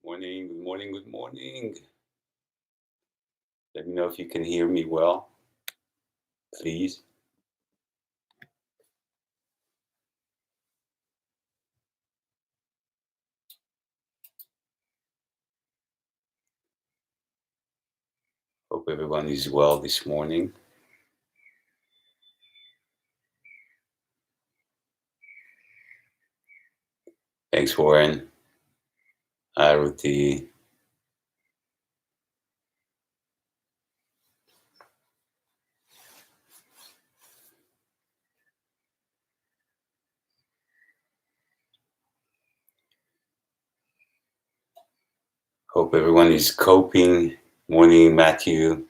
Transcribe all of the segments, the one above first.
Morning, good morning, good morning. Let me know if you can hear me well, please. Hope everyone is well this morning. Thanks, Warren. Aruti. Hope everyone is coping. Morning, Matthew,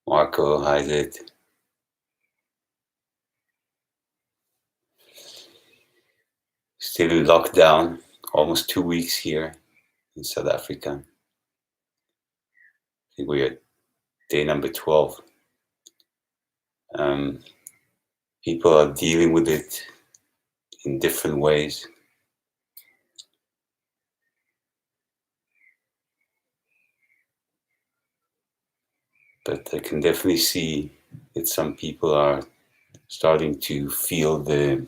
Marco, how's it? Still in lockdown, almost 2 weeks here in South Africa. I think we're at day number 12. People are dealing with it in different ways. But I can definitely see that some people are starting to feel they're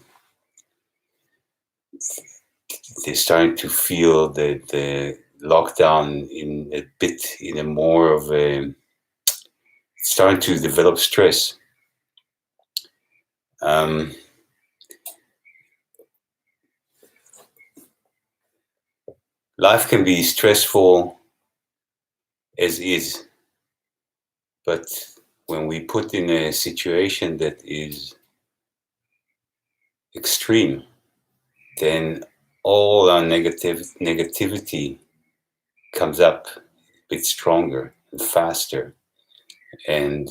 starting to feel the lockdown in a more of a starting to develop stress. Um, Life can be stressful as is, but when we put in a situation that is extreme, then all our negativity comes up a bit stronger and faster, and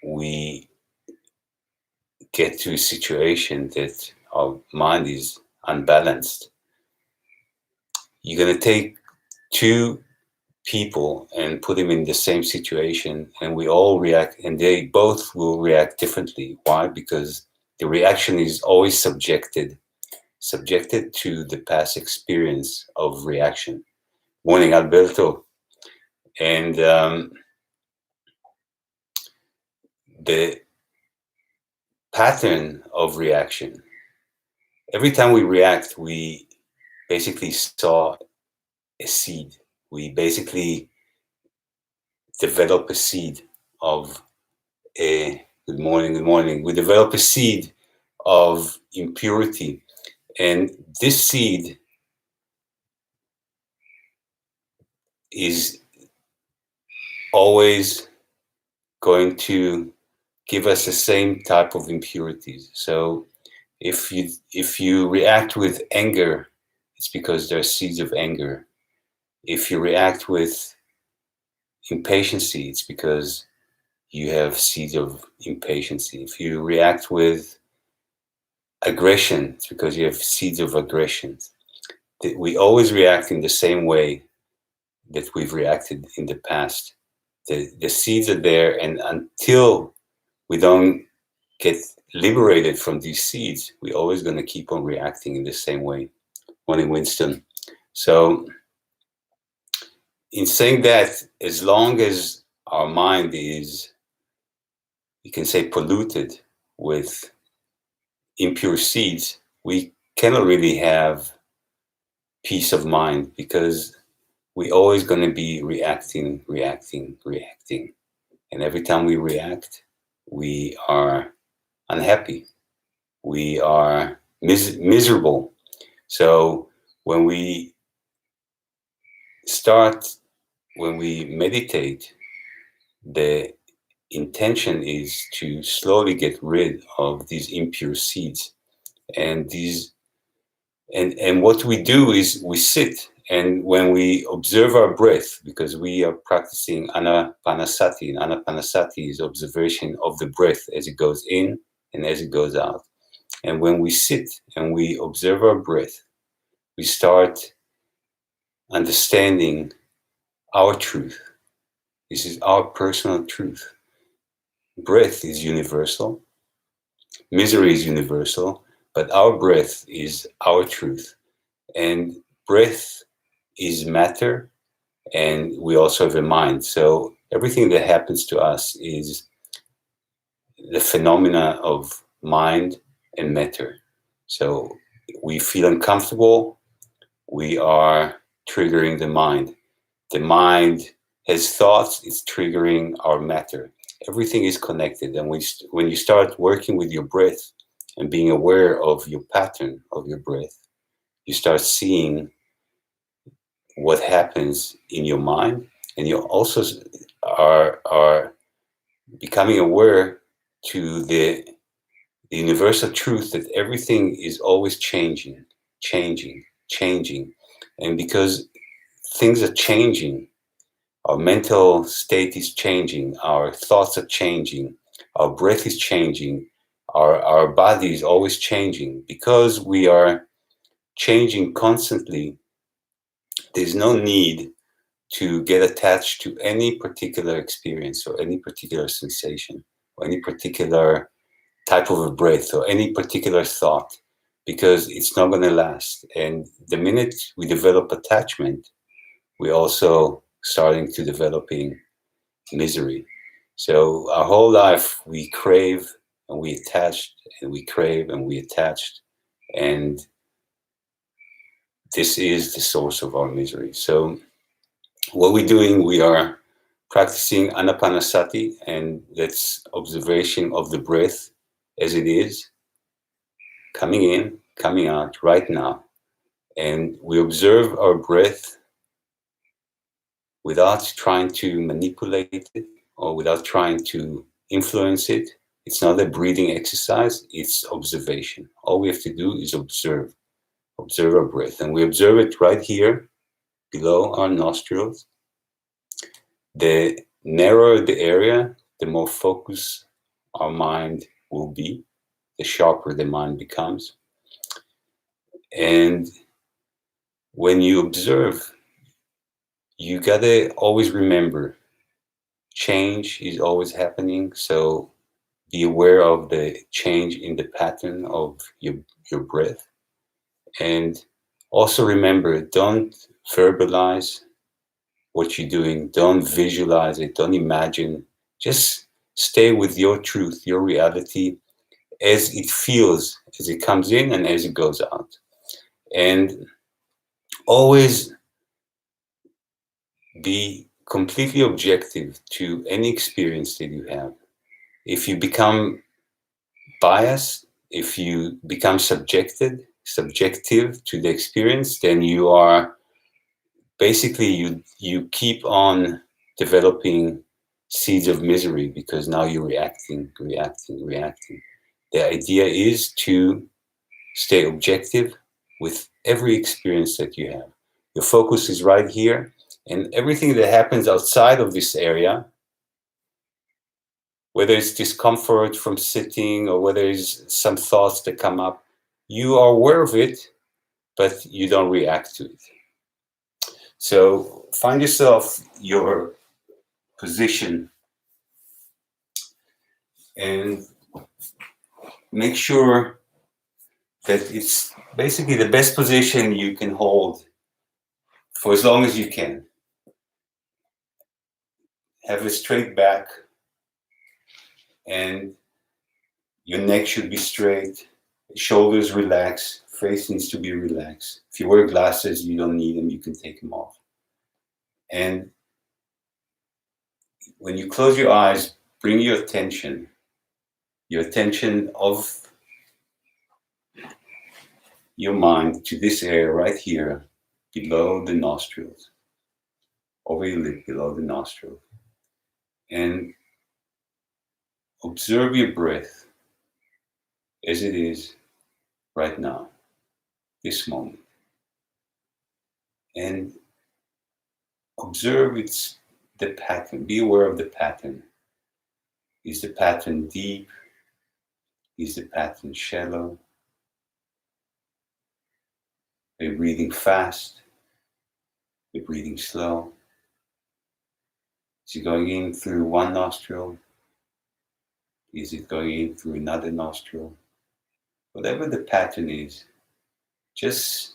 we get to a situation that our mind is unbalanced. You're going to take two people and put them in the same situation, and we all react, and they both will react differently. Why? Because the reaction is always subjected to the past experience of reaction. Morning, Alberto. And the pattern of reaction, every time we react, we basically saw a seed. We basically develop a seed of a good morning, good morning. We develop a seed of impurity. And this seed is always going to give us the same type of impurities. So if you react with anger, it's because there are seeds of anger. If you react with impatience, it's because you have seeds of impatience. If you react with aggression, it's because you have seeds of aggression. We always react in the same way that we've reacted in the past. The seeds are there, and until we don't get liberated from these seeds, we're always going to keep on reacting in the same way. Morning, Winston. So, in saying that, as long as our mind is, you can say, polluted with impure seeds, we cannot really have peace of mind, because we're always going to be reacting. And every time we react, we are unhappy. We are miserable. So when we meditate, the intention is to slowly get rid of these impure seeds. And what we do is we sit, and when we observe our breath, because we are practicing anapanasati, and anapanasati is observation of the breath as it goes in and as it goes out. And when we sit and we observe our breath, we start understanding our truth. This is our personal truth. Breath is universal. Misery is universal, but our breath is our truth. And breath is matter, and we also have a mind. So everything that happens to us is the phenomena of mind and matter. So we feel uncomfortable, we are triggering the mind. The mind has thoughts, it's triggering our matter. Everything is connected. And when you start working with your breath and being aware of your pattern of your breath, you start seeing what happens in your mind, and you also are becoming aware to the universal truth that everything is always changing, changing, changing. And because things are changing, our mental state is changing, our thoughts are changing, our breath is changing, our body is always changing. Because we are changing constantly, there's no need to get attached to any particular experience or any particular sensation or any particular type of a breath or any particular thought, because it's not going to last. And the minute we develop attachment, we're also starting to developing misery. So our whole life we crave and we attached, and we crave and we attached, and this is the source of our misery. So what we're doing, we are practicing anapanasati, and that's observation of the breath as it is, coming in, coming out right now. And we observe our breath without trying to manipulate it or without trying to influence it. It's not a breathing exercise, it's observation. All we have to do is observe our breath. And we observe it right here below our nostrils. The narrower the area, the more focused our mind will be, the sharper the mind becomes. And when you observe, you gotta always remember change is always happening. So be aware of the change in the pattern of your breath. And also remember, don't verbalize what you're doing, don't visualize it, don't imagine. Just stay with your truth, your reality, as it feels, as it comes in and as it goes out. And always be completely objective to any experience that you have. If you become biased, if you become subjective to the experience, then you are basically you keep on developing seeds of misery, because now you're reacting. The idea is to stay objective with every experience that you have. Your focus is right here, and everything that happens outside of this area, whether it's discomfort from sitting or whether it's some thoughts that come up, you are aware of it, but you don't react to it. So find yourself your position and make sure that it's basically the best position you can hold for as long as you can. Have a straight back, and your neck should be straight, shoulders relax, face needs to be relaxed. If you wear glasses, you don't need them, you can take them off. And when you close your eyes, bring your attention of your mind to this area right here, below the nostrils, over your lip, below the nostril. And observe your breath as it is right now, this moment. And observe the pattern. Be aware of the pattern. Is the pattern deep? Is the pattern shallow? Are you breathing fast? Are you breathing slow? Is it going in through one nostril? Is it going in through another nostril? Whatever the pattern is, just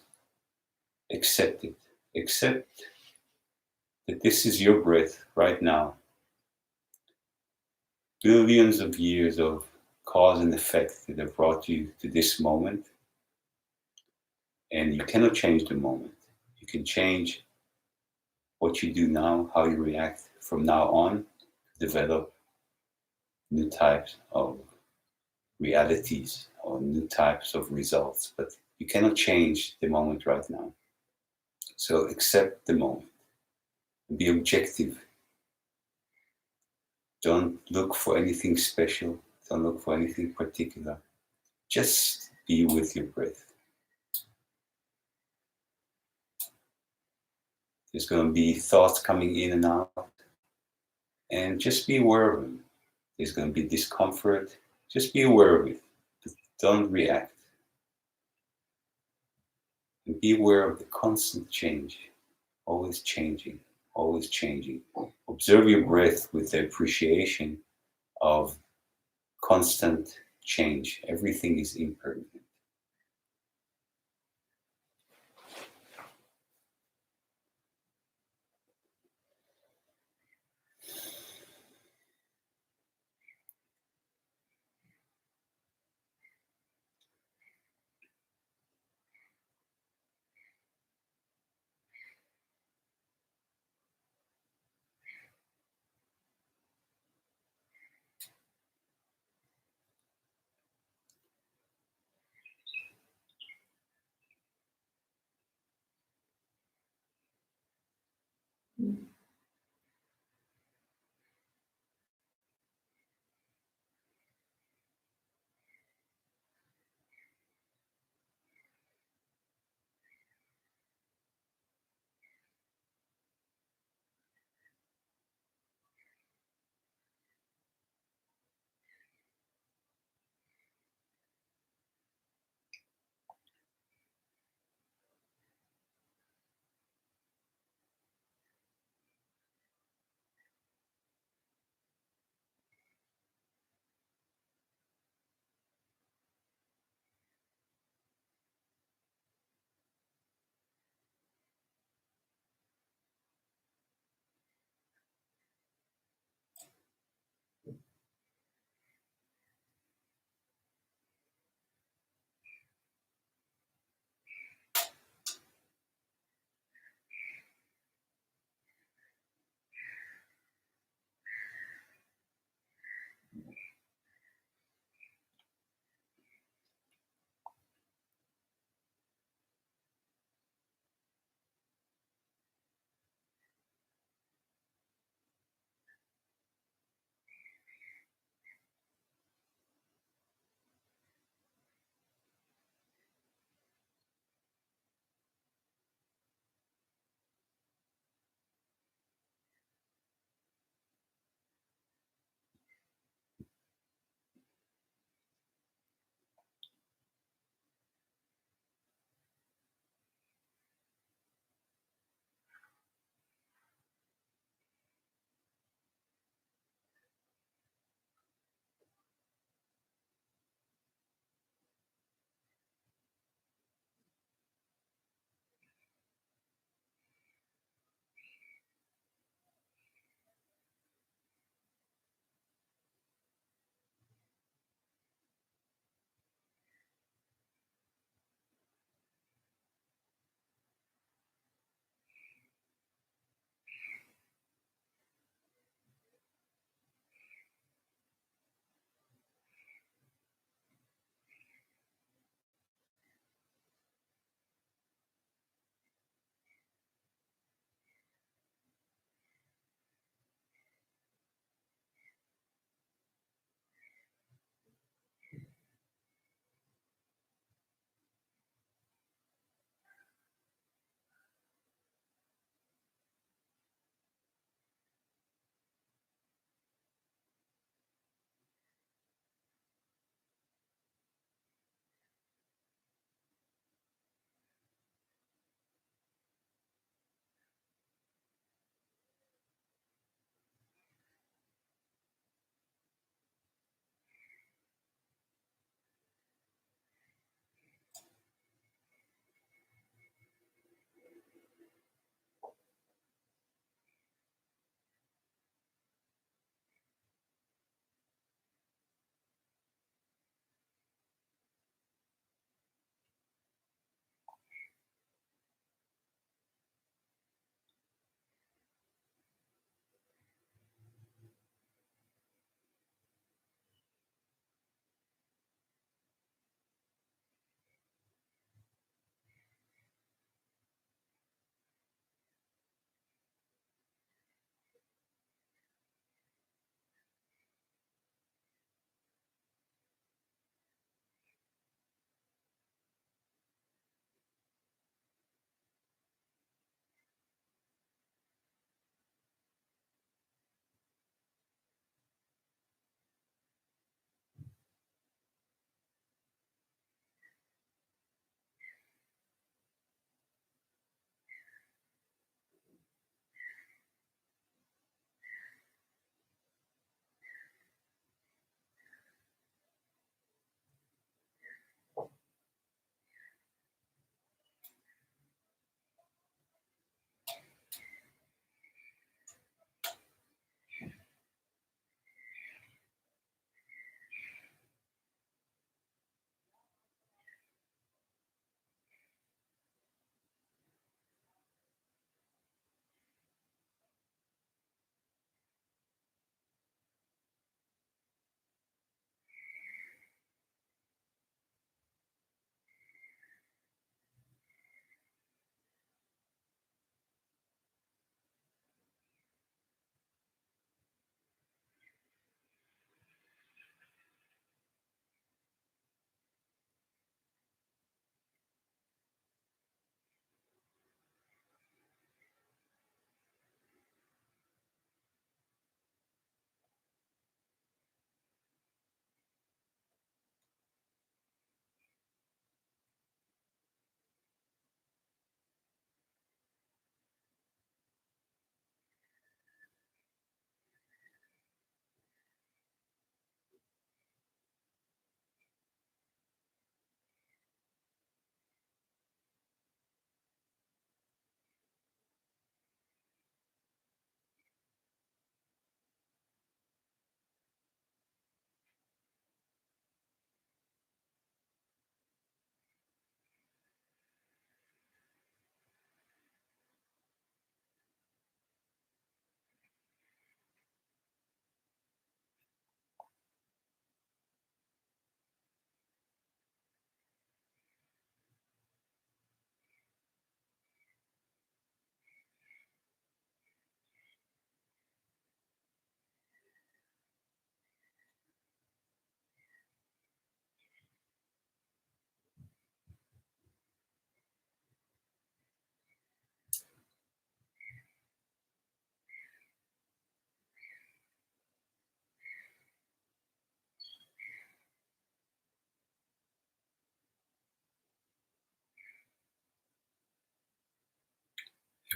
Accept it. Accept that this is your breath right now. Billions of years of cause and effect that have brought you to this moment. And you cannot change the moment. You can change what you do now, how you react from now on, develop new types of realities or new types of results. But you cannot change the moment right now. So accept the moment. Be objective. Don't look for anything special. Don't look for anything particular. Just be with your breath. There's going to be thoughts coming in and out, and just be aware of them. There's going to be discomfort. Just be aware of it. But don't react. And be aware of the constant change, always changing, always changing. Observe your breath with the appreciation of constant change. Everything is impermanent.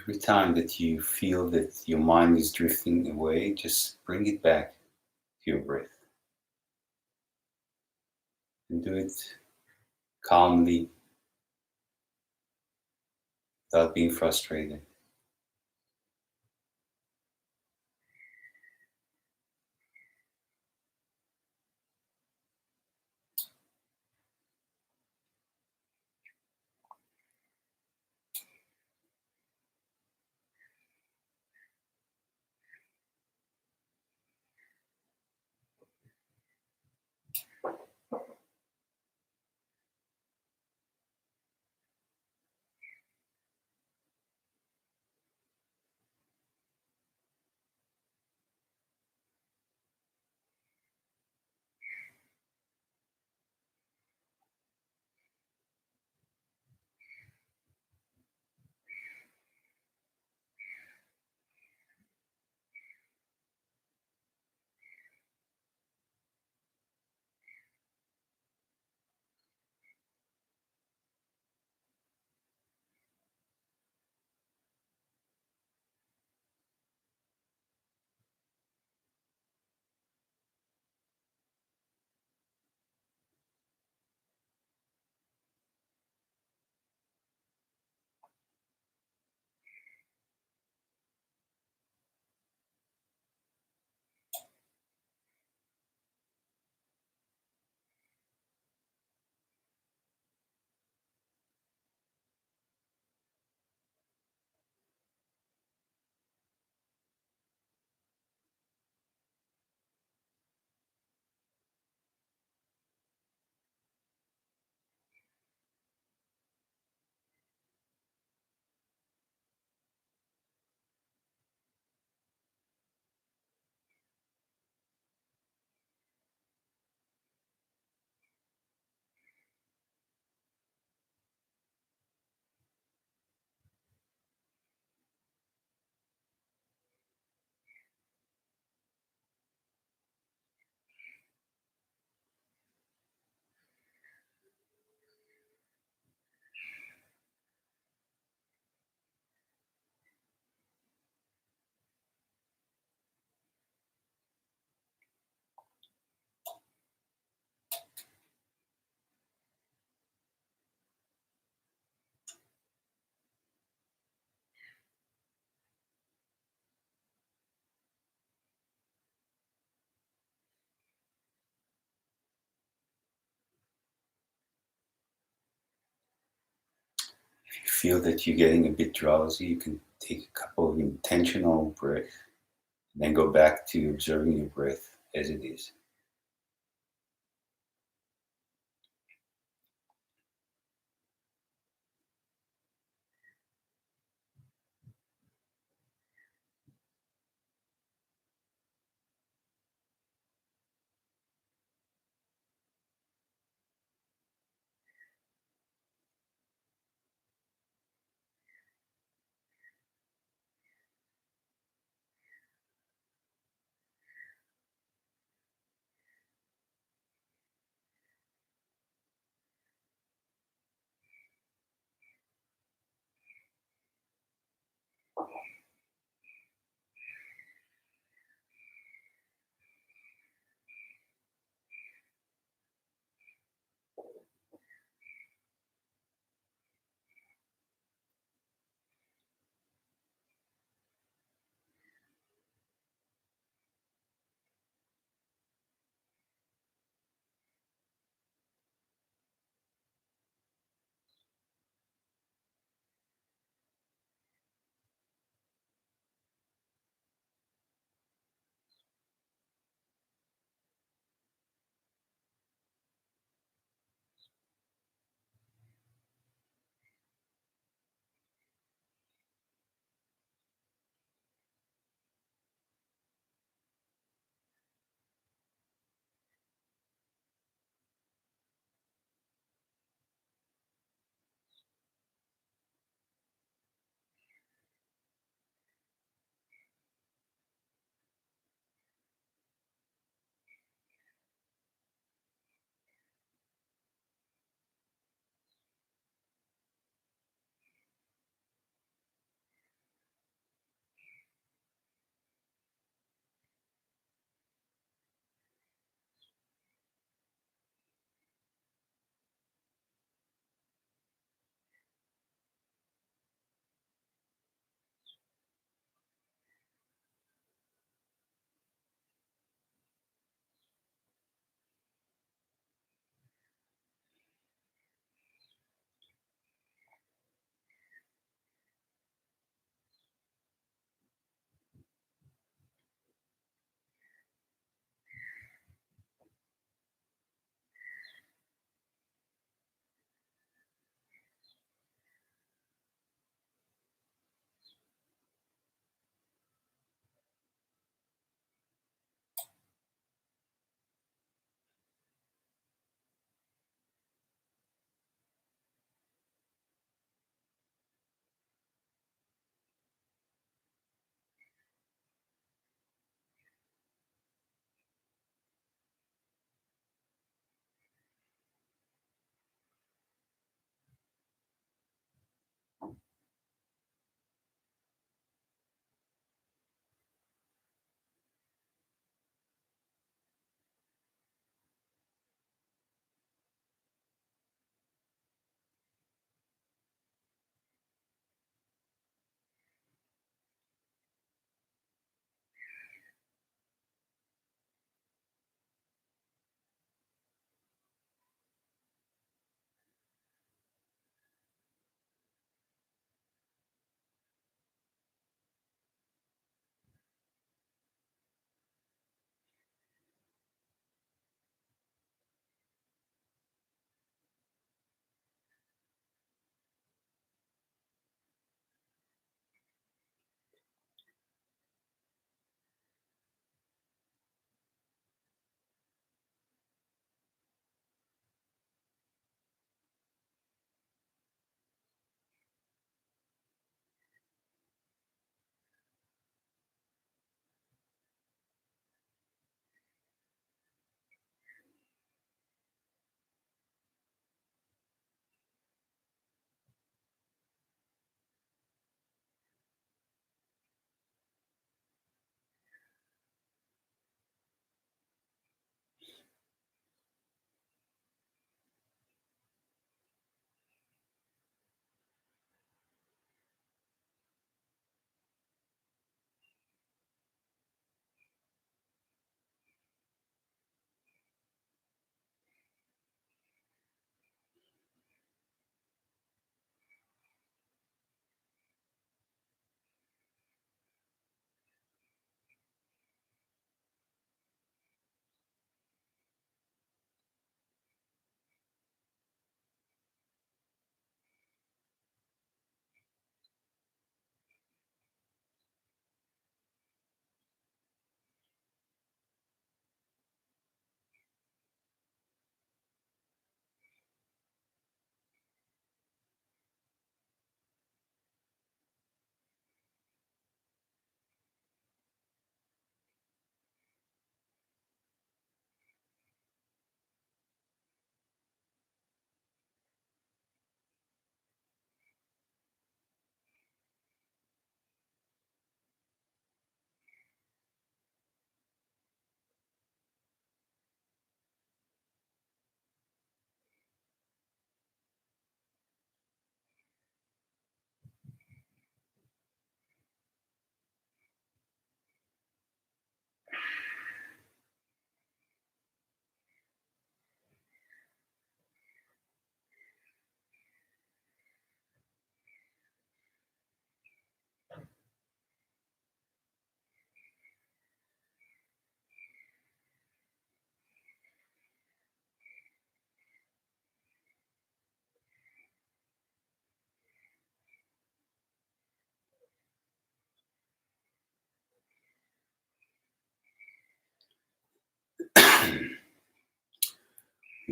every time that you feel that your mind is drifting away, just bring it back to your breath and do it calmly without being frustrated. If you feel that you're getting a bit drowsy, you can take a couple of intentional breaths and then go back to observing your breath as it is.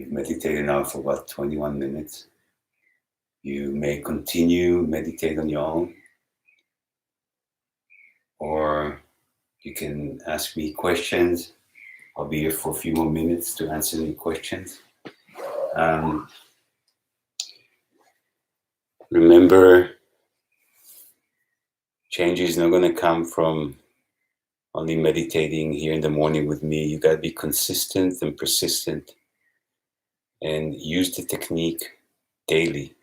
You've meditated now for about 21 minutes. You may continue meditate on your own, or you can ask me questions. I'll be here for a few more minutes to answer any questions. Um, Remember, change is not going to come from only meditating here in the morning with me. You got to be consistent and persistent and use the technique daily.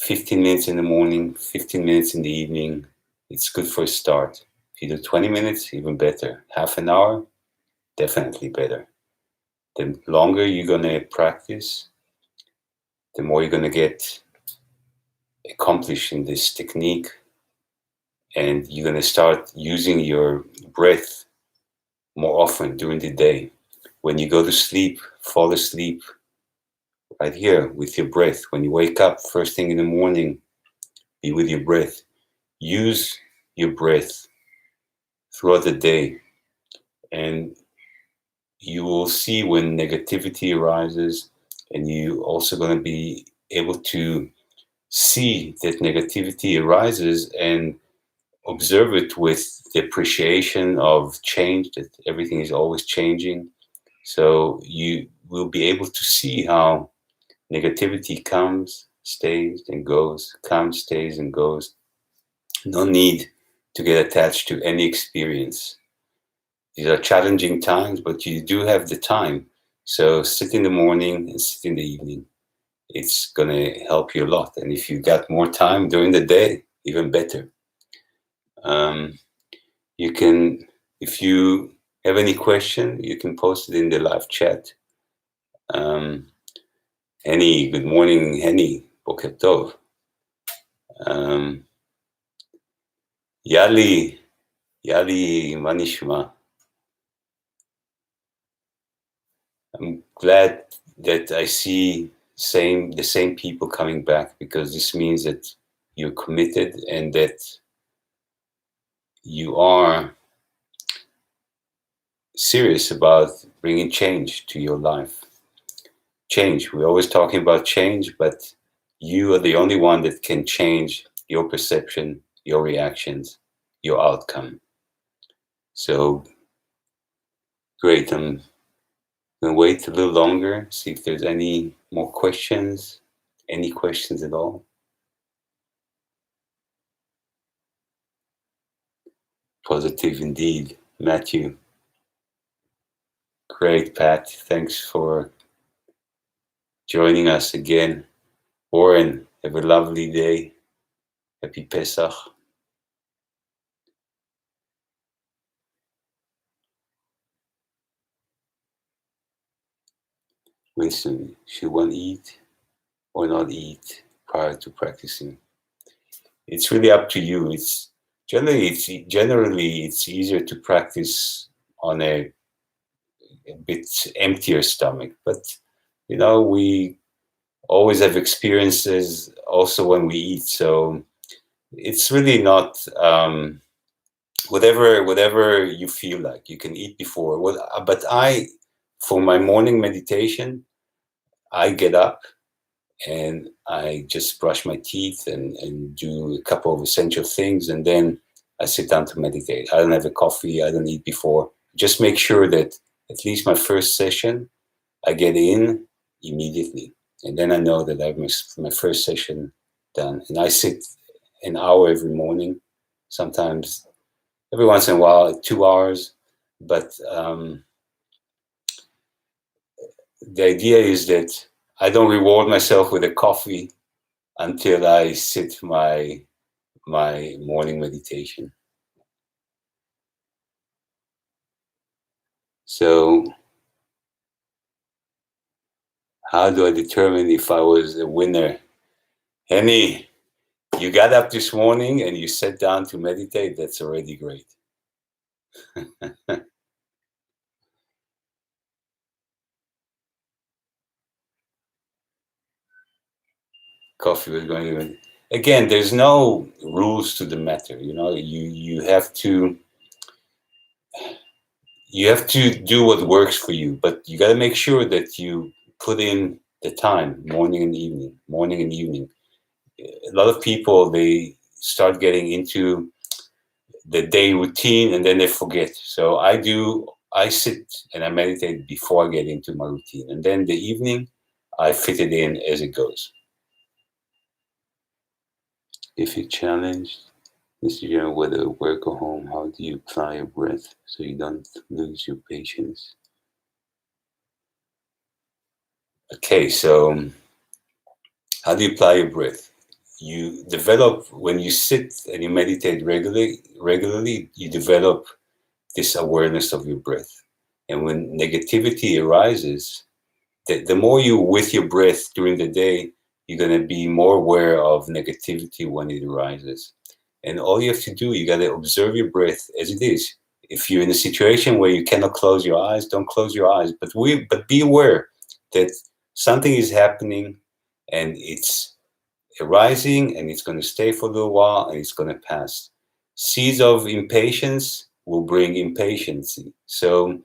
15 minutes in the morning, 15 minutes in the evening. It's good for a start. If you do 20 minutes, even better. Half an hour, definitely better. The longer you're going to practice, the more you're going to get accomplished in this technique, and you're going to start using your breath more often during the day. When you go to sleep, fall asleep right here with your breath. When you wake up first thing in the morning, be with your breath. Use your breath throughout the day, and you will see when negativity arises, and you also going to be able to see that negativity arises and observe it with the appreciation of change, that everything is always changing. So you will be able to see how negativity comes, stays, and goes, comes, stays, and goes. No need to get attached to any experience. These are challenging times, but you do have the time. So sit in the morning and sit in the evening. It's going to help you a lot. And if you got more time during the day, even better. You can, if you have any question, you can post it in the live chat. Henny, good morning, Henny. Boker Tov. Yali, מה נשמע? I'm glad that I see the same people coming back, because this means that you're committed and that you are serious about bringing change to your life. Change. We're always talking about change, but you are the only one that can change your perception, your reactions, your outcome. So great. I'm going to wait a little longer, see if there's any more questions, any questions at all. Positive indeed. Matthew. Great, Pat. Thanks for joining us again. Warren, have a lovely day. Happy Pesach. Winston, should one eat or not eat prior to practicing? It's really up to you. It's generally it's easier to practice on a bit emptier stomach, but we always have experiences also when we eat, so it's really not whatever you feel like. You can eat before. But for my morning meditation, I get up and I just brush my teeth and do a couple of essential things, and then I sit down to meditate. I don't have a coffee. I don't eat before. Just make sure that at least my first session, I get in immediately. And then I know that I have my first session done. And I sit an hour every morning, sometimes every once in a while, 2 hours. But the idea is that I don't reward myself with a coffee until I sit my morning meditation. So how do I determine if I was a winner? Henny, you got up this morning and you sat down to meditate. That's already great. Coffee was going to. Again, there's no rules to the matter. You have to do what works for you, but you got to make sure that you put in the time, morning and evening, morning and evening. A lot of people, they start getting into the day routine and then they forget. So I sit and I meditate before I get into my routine. And then the evening, I fit it in as it goes. If you're challenged, this year, whether work or home, how do you apply your breath so you don't lose your patience? Okay, so how do you apply your breath? You develop, when you sit and you meditate regularly, you develop this awareness of your breath. And when negativity arises, the more you with your breath during the day, you're going to be more aware of negativity when it arises. And all you have to do, you got to observe your breath as it is. If you're in a situation where you cannot close your eyes, don't close your eyes. But be aware that something is happening and it's arising and it's going to stay for a little while and it's going to pass. Seeds of impatience will bring impatience. So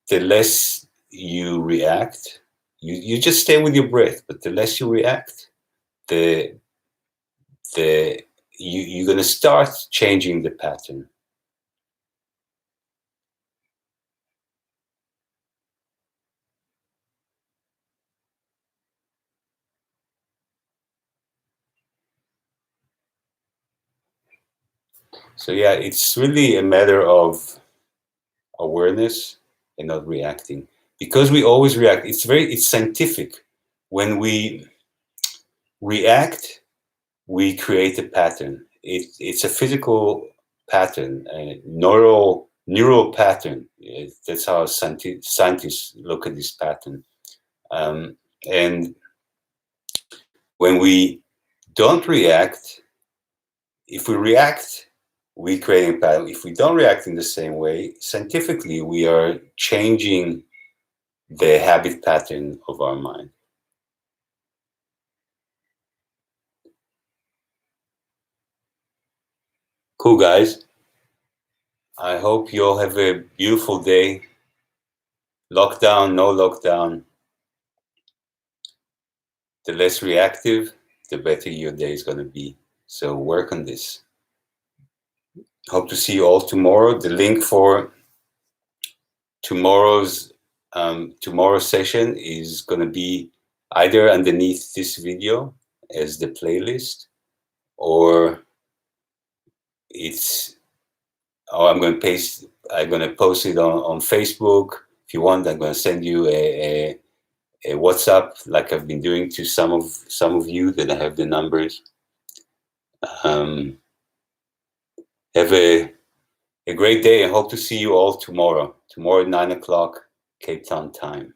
the less you react, you just stay with your breath, but the less you react, the you're going to start changing the pattern. So yeah, it's really a matter of awareness and not reacting, because we always react. It's scientific. When we react, we create a pattern. It's a physical pattern, a neural pattern. That's how scientists look at this pattern. And when we don't react, if we react, we create a pattern. If we don't react in the same way, scientifically, we are changing the habit pattern of our mind. Cool, guys. I hope you all have a beautiful day. Lockdown, no lockdown. The less reactive, the better your day is going to be. So work on this. Hope to see you all tomorrow. The link for tomorrow's session is going to be either underneath this video as the playlist, or it's I'm going to post it on Facebook. If you want, I'm going to send you a WhatsApp, like I've been doing to some of you that I have the numbers. Have a great day and hope to see you all tomorrow. Tomorrow at 9 o'clock Cape Town time.